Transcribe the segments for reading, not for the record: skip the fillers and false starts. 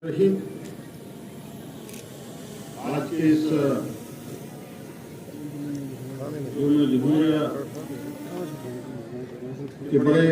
आज के इस जमहूरिया के बड़े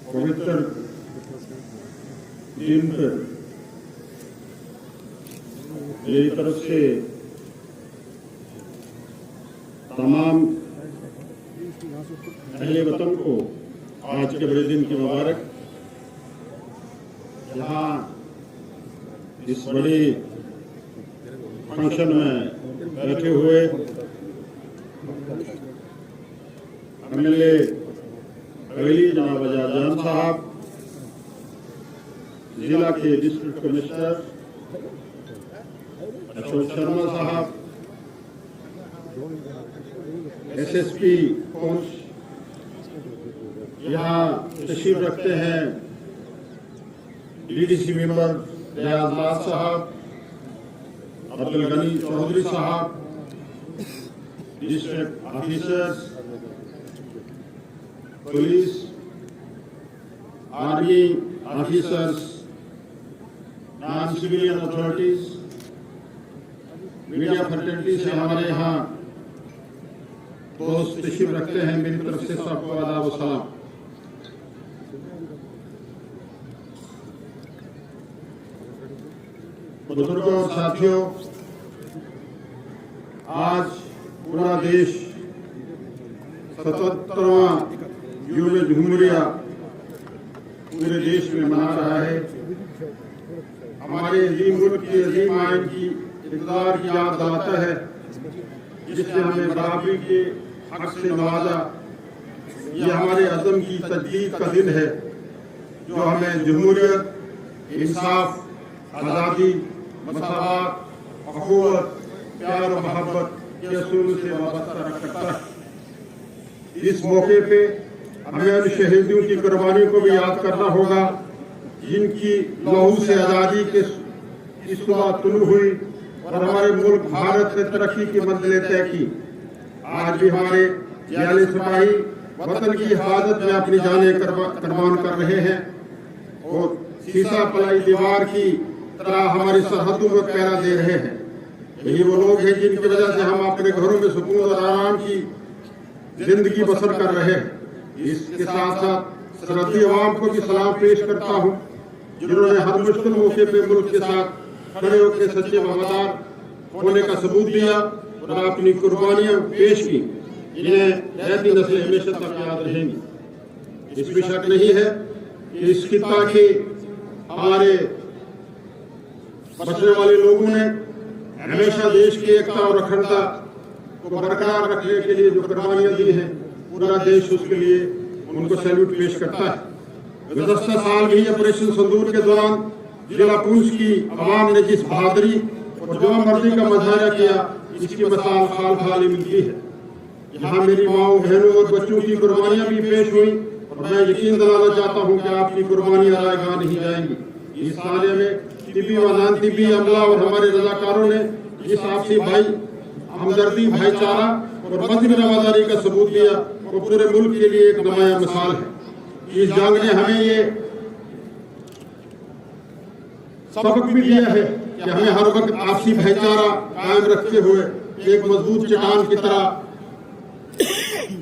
पवित्र दिन पर मेरी तरफ से तमाम अहले वतन को आज के बड़े दिन की मुबारक। यहाँ इस बड़े फंक्शन में बैठे हुए एमएलए हवेली जनाब जान साहब, जिला के डिस्ट्रिक्ट कमिश्नर अशोक शर्मा साहब, एसएसपी पुंछ, यहाँ तशरीफ रखते हैं डीडीसी मेंबर रियाज साहब, अब्दुल गनी चौधरी साहब, district officers, police, army officers, non civilian authorities, media fertility से हमारे यहाँ दोस्त तशरीफ रखते हैं। मेरी तरफ से सबको आदाब व सलाम। बुजुर्गों और साथियों, आज पूरा देश 77वां यूम जमहूरिया पूरे देश में मना रहा है। हमारे अजीम मुल्क की अजीम आइन की इक़्तिदार की याद दिलाता है, जिसने हमें बराबरी के हक से नवाजा। यह हमारे अज़म की तजदीद का दिन है, जो हमें जमहूरियत, इंसाफ, आज़ादी, मसावत, अखुवत, प्यार और मोहब्बत के असूल से वाबस्ता रखता है। इस मौके पे हमें उन शहीदों की कुर्बानियों को भी याद करना होगा, जिनकी लहू से आज़ादी के सुबह तुलू हुई और हमारे मुल्क भारत ने तरक्की की मंजिलें तय की। आज भी हमारे जाले सिपाही वतन की हिफाजत में अपनी जानें कुर्बान कर रहे हैं और सीसा पलाई दीवार की तरह हमारी सरहदों में पहरा दे रहे हैं। यही वो लोग हैं जिनकी वजह से हम अपने घरों में सुकून और आराम की जिंदगी बसर कर रहे हैं। इसके साथ साथ सरहदी अवाम को भी सलाम पेश करता हूँ, जिन्होंने हर मुश्किल मौके पे मुल्क के साथ खड़े होकर सच्चे वफादार होने का सबूत दिया और अपनी कुर्बानियां पेश की। इन्हें रहती नस्लें हमेशा तक याद रहेंगी। इसमें शक नहीं है कि इस खिता के हमारे बचने वाले लोगों ने हमेशा देश की एकता और अखंडता को बरकरार रखने के लिए जो कुर्बानियां दी हैं, पूरा देश उसके लिए उनको सैल्यूट पेश करता है। गुज़श्ता साल भी ऑपरेशन सिंदूर के दौरान जिला पुंछ की आवाम ने जिस बहादुरी और जवाबमर्दी का मुजाहरा किया, इसकी मिसाल खाल खाली मिलती है। यहाँ मेरी माओ, बहनों और बच्चों की कुर्बानियां भी पेश हुई और मैं यकीन दिलाना चाहता हूँ कि आपकी कुर्बानियां रायगा नहीं जाएंगी। इस साले में तिब्बी व नान तिब्बी अमला और हमारे रजाकारों ने जिस आपसी भाई हमदर्दी, भाईचारा और बंद रवादारी का सबूत दिया, वो पूरे मुल्क के लिए एक नुमाया मिसाल है। इस जंग ने हमें ये सबक भी दिया है कि हमें हर वक्त आपसी भाईचारा कायम रखते हुए एक मजबूत चट्टान की तरह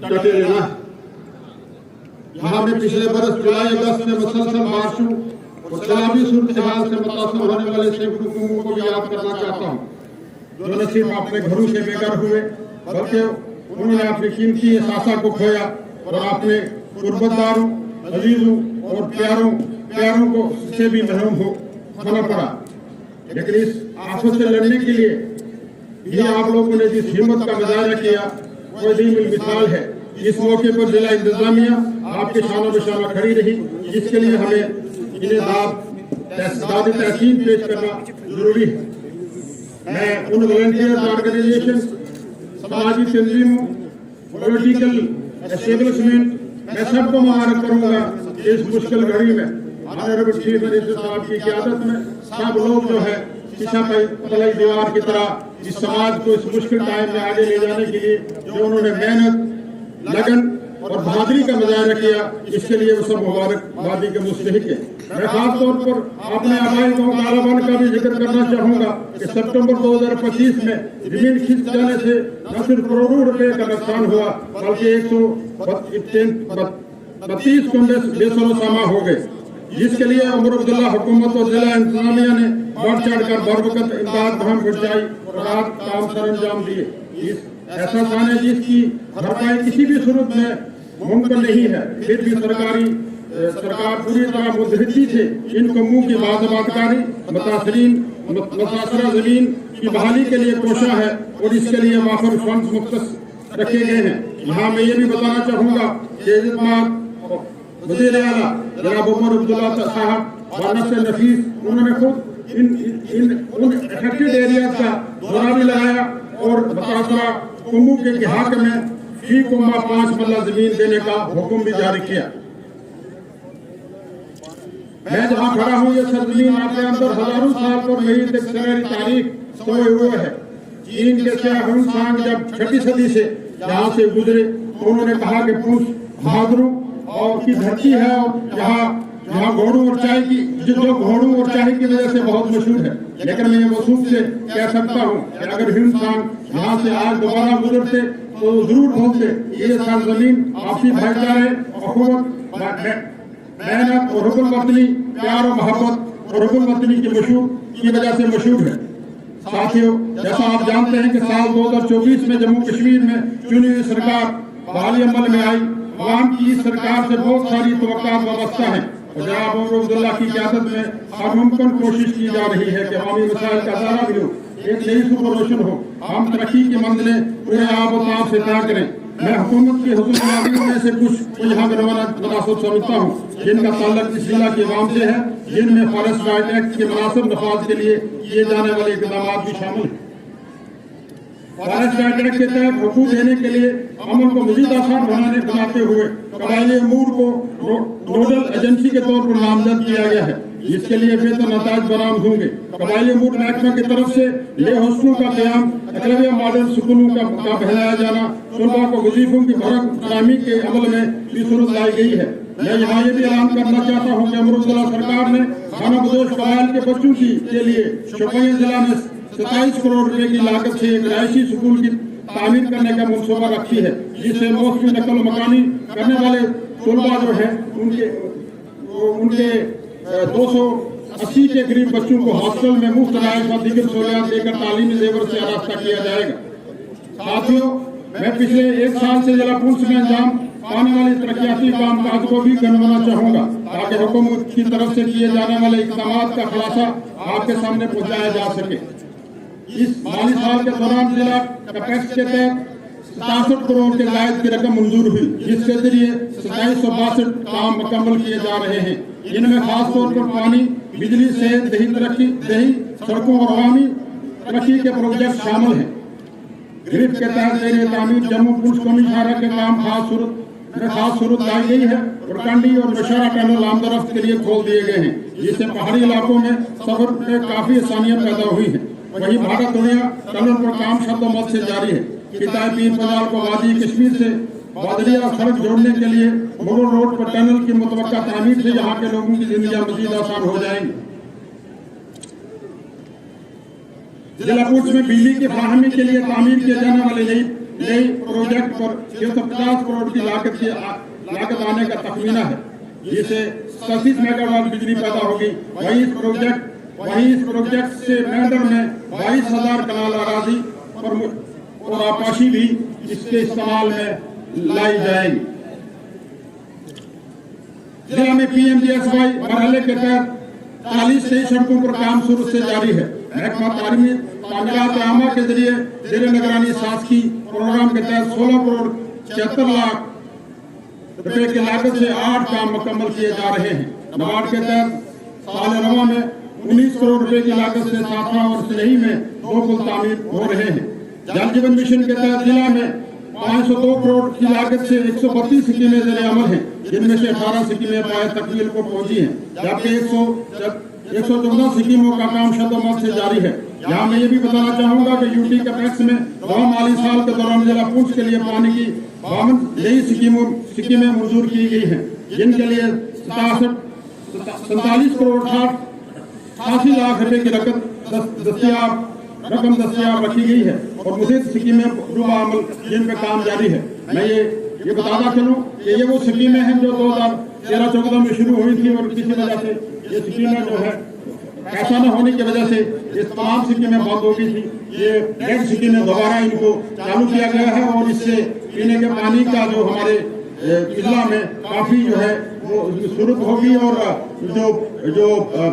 डटे रहना है। यहाँ में पिछले बरस जुलाई अगस्त में मुसलसल बारिशों और सैलाबी सूरत हाल से मुतासर होने वाले सैकड़ों लोगों को भी याद करना चाहता हूँ, जो न सिर्फ अपने घरों से बेघर हुए, बल्कि उन्होंने अपनी कीमती एहसासा को खोया और अपने कुर्बतदारों, अजीजों और प्यारों को से भी महरूम होना पड़ा। लेकिन इस आफत से लड़ने के लिए ये आप लोगों ने जिस हिम्मत का मुजाहरा किया, वो मिसाल है। इस मौके पर जिला इंतजामिया आपके शानों में शाना खड़ी रही, जिसके लिए हमें इन्हें दादी तहसीन पेश करना जरूरी है। मैं उन वॉलंटियर्स ऑर्गेनाइजेशन, समाजी तंजीमों, पॉलिटिकल एस्टेब्लिशमेंट, मैं सबको मुबारक करूंगा। इस मुश्किल घड़ी में ऑनरेबल चीफ मिनिस्टर साहब की क़यादत में सब लोग जो है सीसा पलाई दीवार की तरह इस समाज को इस मुश्किल टाइम में आगे ले जाने के लिए जो उन्होंने मेहनत, लगन और बहादुरी का मुजाहरा किया, इसके लिए वो सब मुबारकबादी के मुस्तहिक है। मैं खास तौर पर अपने आबाई गांव कालावन का भी जिक्र करना चाहूंगा कि सितंबर 2025 में जमीन खिंच जाने से न सिर्फ करोड़ों रुपए का नुकसान हुआ बल्कि 132 कुंडे बेसरोसामा हो गए, जिसके लिए उमर अब्दुल्ला हुकूमत और जिला इंतजामिया ने बढ़ चढ़कर बरवकत इमदाद मुहिम पहुंचाई और राहत काम सरअंजाम दिए। ऐसा स्थान है जिसकी भरपाई किसी भी सूरत में मुमकिन नहीं है, फिर भी सरकार पूरी तरह मुतहदी से इन कौमों की बाज़ाबातकारी मुतासरा जमीन की बहाली के लिए कोशा है और इसके लिए वाफर फंड मुख्तस रखे गए हैं। यहाँ मैं ये भी बताना चाहूँगा कि वज़ीर आला जनाब उमर अब्दुल्ला साहब वाना से नफीस उन्होंने खुद उन अफेक्टेड एरिया का दौरा भी लगाया और मुतासरा कौमों के हक में फी कुम्मा 5 मल्ला जमीन देने का हुक्म भी जारी किया। मैं जहाँ खड़ा हूँ ये सरजमीन आपके अंदर हजारों साल पर मेरी सुनहरी तारीख सोए हुए है। चीन के शाह हुनसांग जब 6वीं सदी से यहाँ से गुजरे तो उन्होंने कहा कि पूंछ बहादुरों और की धरती है और यहाँ घोड़ों और चाय की जो घोड़ों और चाय की वजह से बहुत मशहूर है। लेकिन मैं ये वसूख से कह सकता हूँ कि अगर हुनसांग यहाँ से आज दोबारा गुजरते तो जरूर बोलते ये सरजमीन आपसी भाईचारे, अखुवत, मेहनत और हुक्म वतनी, प्यार और मोहब्बत और हुक्म वतनी की वजह से मशहूर है। साथियों, जैसा आप जानते हैं कि साल 2024 में जम्मू कश्मीर में चुनी हुई सरकार बहाली अमल में आई। अवाम की इस सरकार से बहुत सारी तवक्कात वाबस्ता है और जनाब उमर अब्दुल्ला की क़यादत में हर मुमकिन कोशिश की जा रही है कि अवामी मसाइल का दायरा भी हो, एक नई सुपर रोशन हो, हम तरक्की की मंजिलें पूरे आब और ताब से तय करें। मैं हुकूमत के हुक्म में से कुछ यहाँ मुनासिब समझता हूँ जिनका ताल्लुक इस जिला के अवाम से है, जिनमें फॉरेस्ट राइट एक्ट के मुनासिब नफाज के लिए किए जाने वाले इकदाम भी शामिल हैं। फॉरेस्ट राइट एक्ट के तहत हुकूक देने के लिए अमल को मजीद आसान बनाते हुए कबायली अमूर को नोडल एजेंसी के तौर पर नामजद किया गया है, जिसके लिए बेहतर नताज बरामद होंगे। कबायली अमूर महकमा की तरफ से ले हॉस्टलों का क्याम, एकलव्य मॉडल स्कूलों का फैलाया जाना, तलबा को वजीफों की भरक फराहमी के अमल में भी सूरत लाई गई है। मैं यहाँ ये भी ऐलान करना चाहता हूँ कि उमर अब्दुल्ला सरकार ने खाना बदोश कबाइल के बच्चों के लिए शोपियां जिला में 27 करोड़ रुपए की लागत से एक रिहायशी स्कूल की तामीर करने का मनसूबा रखी है, जिससे मौसमी नकल मकानी करने वाले तलबा जो है उनके 280 के करीब बच्चों को हॉस्टल में मुफ्त रिहाइश व दीगर सहूलियात देकर तालीमी जेवर से आरास्ता किया जाएगा। साथियों, मैं पिछले 1 साल से जिला पुंछ में अंजाम पाने वाले तरक्याती कामकाज को भी गिनवाना चाहूंगा ताकि हुकूमत की तरफ से किए जाने वाले इक़दाम का खुलासा आपके सामने पहुंचाया जा सके। इस माली साल के दौरान जिला कैपेक्स के तहत 67 करोड़ के जायद की रकम मंजूर हुई, जिसके जरिए 2762 काम मुकम्मल किए जा रहे हैं। इनमें खास तौर पर पानी, बिजली, सेहत, दही सड़कों और अवामी तरक्की के प्रोजेक्ट शामिल हैं। ग्रिफ के तहत जेर तामीर जम्मू पुंछ कौमी शाहरा के काम खास सूरत लाई गई है और कंडी और नौशहरा टनल आमदरफ्त के लिए खोल दिए गए हैं, जिससे पहाड़ी इलाकों में सफर में काफी आसानियां पैदा हुई हैं। वहीं भारत दुनिया टनल पर काम शब्दोमत से जारी है। किताब पीर पंजाल को वादी कश्मीर से बादलिया सड़क जोड़ने के लिए मुगल रोड पर टनल की मुतवक्का तामीर से यहाँ के लोगों की जिंदगी मजीद आसान हो जाएंगी। जिला पुंछ में बिजली की फराहमी के लिए तामीर किए जाने वाले नई प्रोजेक्ट पर 650 करोड़ की लागत आने का तखमीना है, जिससे 37 मेगावाट बिजली पैदा होगी। वहीं इस प्रोजेक्ट से मेंढर में 22,000 कनाल अराजी और आपाशी भी इसके इस्तेमाल में लाई जाएगी। जिला में PMGSY मरहले के तहत 40 नई सड़कों पर काम शुरू से जारी है। महकमा तामीरात आमा के जरिए जेर निगरानी शासकीय प्रोग्राम के तहत 16 करोड़ 76 लाख रुपए की लागत से 8 काम मुकम्मल किए जा रहे हैं। नबार्ड के तहत साल रवा में 19 करोड़ रुपए की लागत से साफा और सिलही में 2 पुल तामीर हो रहे हैं। जल जीवन मिशन के तहत जिला में 502 करोड़ की लागत से 132 स्कीमें जेर अमल हैं, जिनमें से 18 स्कीमें पाए तकमील को पहुंची हैं, जबकि 114 स्कीमों का काम शब्दोमत से जारी है। यहाँ मैं ये भी बताना चाहूंगा कि यूटी कैपेक्स में 9 माली साल के दौरान जिला पुंछ के लिए पानी की 52 नई स्कीमें मंजूर की गई हैं, जिनके लिए 47 करोड़ 88 लाख रुपए की रकम दस्तियाब रखी गई है और मुझे स्कीमें अमल जिन पे काम जारी है। मैं ये बताता चलूं कि ये वो स्कीमें हैं जो 2013-14 में शुरू हुई थी और किसी वजह से ये स्कीमें जो है ऐसा न होने की वजह से ये तमाम स्कीमें बंद हो गई थी। ये डेड स्कीमें दोबारा इनको चालू किया गया है और इससे पीने के पानी का जो हमारे जिला में काफी जो है वो सूरत होगी और जो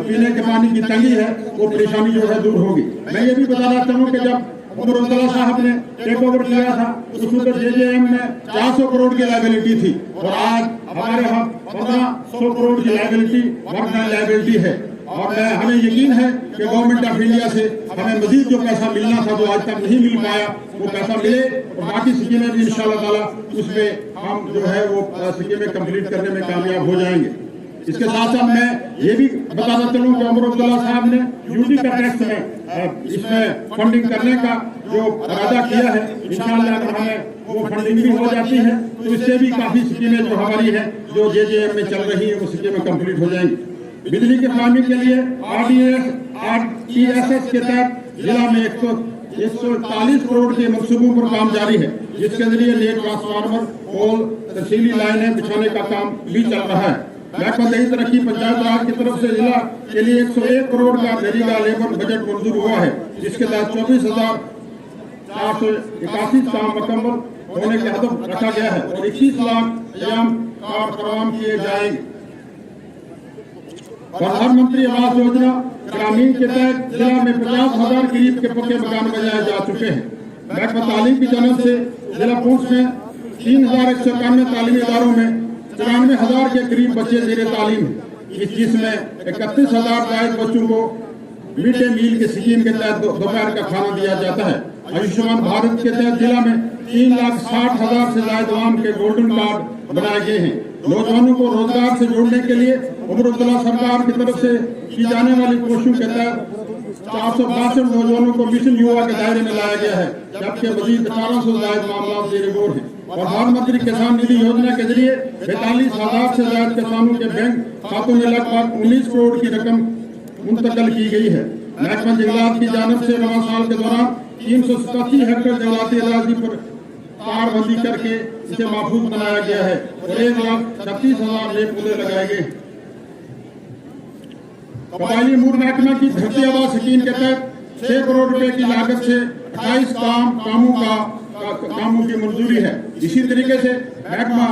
पीने के पानी की तंगी है वो परेशानी जो है दूर होगी। मैं ये भी बताना चाहूँ कि जब उमर अब्दुल्ला साहब ने टेक ओवर किया था उस वक्त JJM में 400 करोड़ की लायबिलिटी थी और आज हमारे यहाँ 1500 करोड़ की लायबिलिटी है और हमें यकीन है कि गवर्नमेंट ऑफ इंडिया से हमें मजीद जो पैसा मिलना था जो आज तक नहीं मिल पाया वो पैसा मिले और बाकी स्कीमें भी इंशाअल्लाह ताला उसमें हम जो है वो स्कीमें कंप्लीट करने में कामयाब हो जाएंगे। इसके साथ साथ मैं ये भी बताना चलूँ कि उमर अब्दुल्ला साहब ने ड्यूटी का टैक्स में इसमें फंडिंग करने का जो इरादा किया है इंशाअल्लाह अगर हमें वो फंडिंग भी हो जाती है तो इससे भी काफी स्कीमें जो हमारी है जो JJM में चल रही है वो स्कीमें कंप्लीट हो जाएंगी। बिजली की फराहमी के लिए RDSS के तहत जिला में 141 करोड़ के मंसूबों पर काम जारी है जिसके जरिए नए ट्रांसफार्मर पोल तहसीली लाइनें बिछाने का काम भी चल रहा है। महकमा दही तरक्की पंचायत राज की तरफ से जिला के लिए 101 करोड़ का नरेगा लेबर बजट मंजूर हुआ है जिसके तहत 24,481 काम मुकम्मल होने का हदफ रखा गया है और 21 लाख कयाम फराहम किए जाएंगे। प्रधानमंत्री आवास योजना ग्रामीण के तहत जिला में 50,000 करीब के पक्के मकान बनाए जा चुके हैं। महकमा तालीम की जानब से जिला पुंछ में 3,191 तालीमी इदारों में 94,000 के करीब बच्चे जेर तालीम है जिसमें 31,000 जायद बच्चों को मिड डे मील के स्कीम के तहत दोपहर का खाना दिया जाता है। आयुष्मान भारत के तहत जिला में 3,60,000 से ज्यादा आवाम के गोल्डन कार्ड बनाए गए हैं। नौजवानों को रोजगार से जोड़ने के लिए उमर अब्दुल्ला सरकार की तरफ से की जाने वाली कोशिशों के तहत 462 नौजवानों को मिशन युवा के दायरे में लाया गया है जबकि मजीद 1800 से ज्यादा मामला जेर गौर है। प्रधानमंत्री किसान निधि योजना के जरिए 42,000 से ज्यादा किसानों के बैंक खातों में लगभग 19 करोड़ की रकम मुंतकिल की गई है। महकमा जंगलात की जानब से रवां साल के दौरान 387 हेक्टेयर जंगलाती इलाके पर तारबंदी करके इसे महफूज बनाया गया है और 1,36,000 नए पौधे लगाए गए। कबायली अमूर महकमा की धरती आवास स्कीम के तहत 6 करोड़ रुपए की लागत से 28 कामों की मंजूरी है। इसी तरीके से महकमा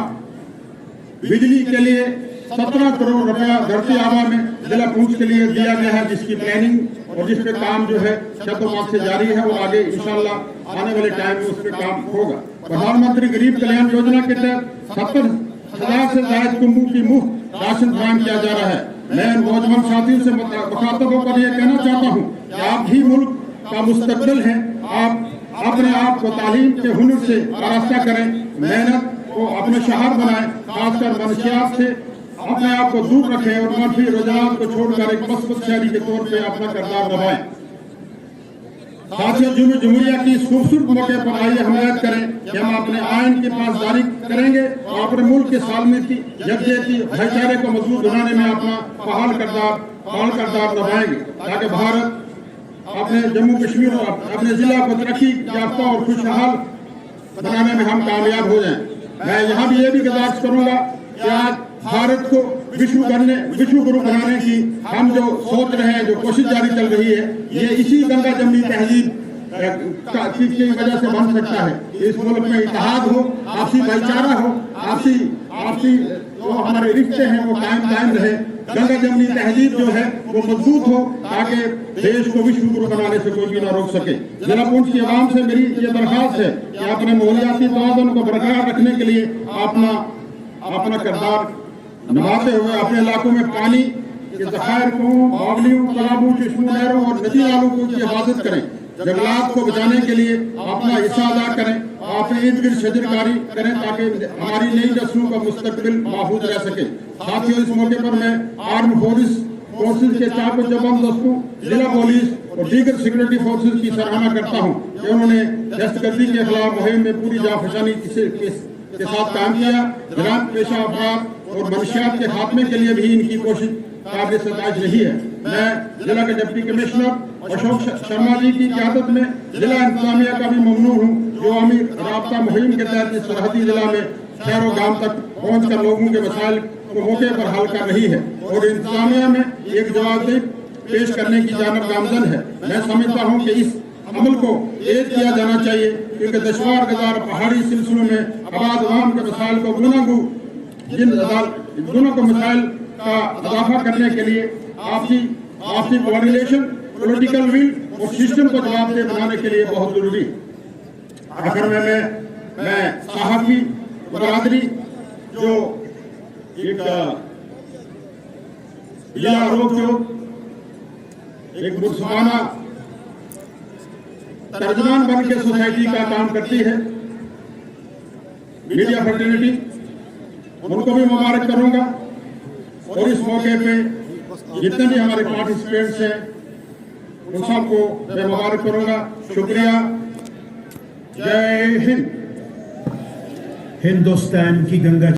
बिजली के लिए 17 करोड़ रुपया धरती आवा में जिला पुंछ के लिए दिया गया है जिसकी प्लानिंग और जिस पे काम जो है शतोमात से जारी है और आगे इंशाल्लाह आने वाले टाइम में उस पर काम होगा। प्रधानमंत्री गरीब कल्याण योजना के तहत 70,000 से ज्यादा कुटुंबों की मुफ्त राशन फराहम किया जा रहा है। मैं नौजवान साथियों से मुखातब होकर यह कहना चाहता हूँ कि आप ही मुल्क का मुस्तकबिल है। आप अपने आप को तालीम के हुनर से आरास्ता करें, मेहनत को अपने शहर बनाएं, खासकर मनशियात से अपने आप को दूर रखें और मनफी रुझान को छोड़कर एक मस्बत शहरी के तौर पे अपना किरदार निभाएं। साथियों, जमहूरिया की इस खूबसूरत मौके पर आइए हम याद करें कि हम अपने आइन की पासदारी करेंगे और अपने मुल्क की सालमती यकजहती भाईचारे को मजबूत बनाने में अपना फाल किरदार निभाएंगे ताकि भारत अपने जम्मू कश्मीर और अपने जिला को तरक्की याफ्ता और खुशहाल बनाने में हम कामयाब हो जाएं। मैं यहाँ भी ये भी गुजारिश करूंगा कि आज भारत को विश्व गुरु बनाने की हम जो सोच रहे हैं, जो कोशिश जारी चल रही है, ये इसी गंगा जमनी तहजीब की वजह से बन सकता है। इस मुल्क में इत्तेहाद हो, आपसी भाईचारा हो, आपसी जो हमारे रिश्ते हैं वो कायम रहे, गंगा जमनी तहजीब जो है वो मजबूत हो ताकि देश को विश्व गुरु बनाने से कोई भी ना रोक सके। जिला पुंछ की आवाम से मेरी ये दरख्वास्त है कि अपने माहौलियाती तवाज़ुन को बरकरार रखने के लिए अपना किरदार निभाते हुए अपने इलाकों में पानी के ज़खायर को, बावलियों, तालाबों, चश्मों, नहरों और नदी नालों की हिफाजत करें। जंगलात को बचाने के लिए अपना हिस्सा अदा करें, अपने इर्द गिर्द शजरकारी करें ताकि हमारी नई नस्लों का मुस्तकबिल महफूज रह सके। साथियों, इस मौके पर मैं आर्म फोर्सेज के 4 जवान दस्तों, जिला पुलिस और दीगर सिक्योरिटी फोर्सेज की सराहना करता हूँ कि उन्होंने दहशतगर्दी के खिलाफ मुहिम में पूरी जाफशानी के साथ काम किया। जरात पेशा अपराध और मनशियात के खात्मे के लिए भी इनकी कोशिश काबिल सताइश नहीं है। मैं जिला के डिप्टी कमिश्नर अशोक शर्मा जी की क़यादत में जिला इंतजामिया का भी ममनून हूँ, जो हमें राब्ता मुहिम के तहत इस सरहदी जिला में शहर और गांव तक पहुँच कर लोगों के मसाइल को मौके पर हल कर रही है और इंतजामिया में एक जवाबदेही पेश करने की जानब गामजन है। मैं समझता हूँ कि इस अमल को तेज किया जाना चाहिए, क्योंकि दुश्वार गजार पहाड़ी सिलसिलों में आबाद अवाम के मसाइल को दोनों को मसाइल का इजाफा करने के लिए आपसी कोऑर्डिनेशन, पॉलिटिकल विल और सिस्टम को जवाबदेह बनाने के लिए बहुत जरूरी। आखिर में मैं सहाफी बरादरी जो एक जिला आरोप एक मुसलमाना तर्जमान बन के सोसाइटी का काम करती है, मीडिया फर्टिलिटी, उनको भी मुबारक करूंगा और इस मौके पे जितने भी हमारे पार्टिसिपेंट्स हैं उन सबको मैं मुबारक करूंगा। शुक्रिया। जय हिंद। हिंदुस्तान की गंगा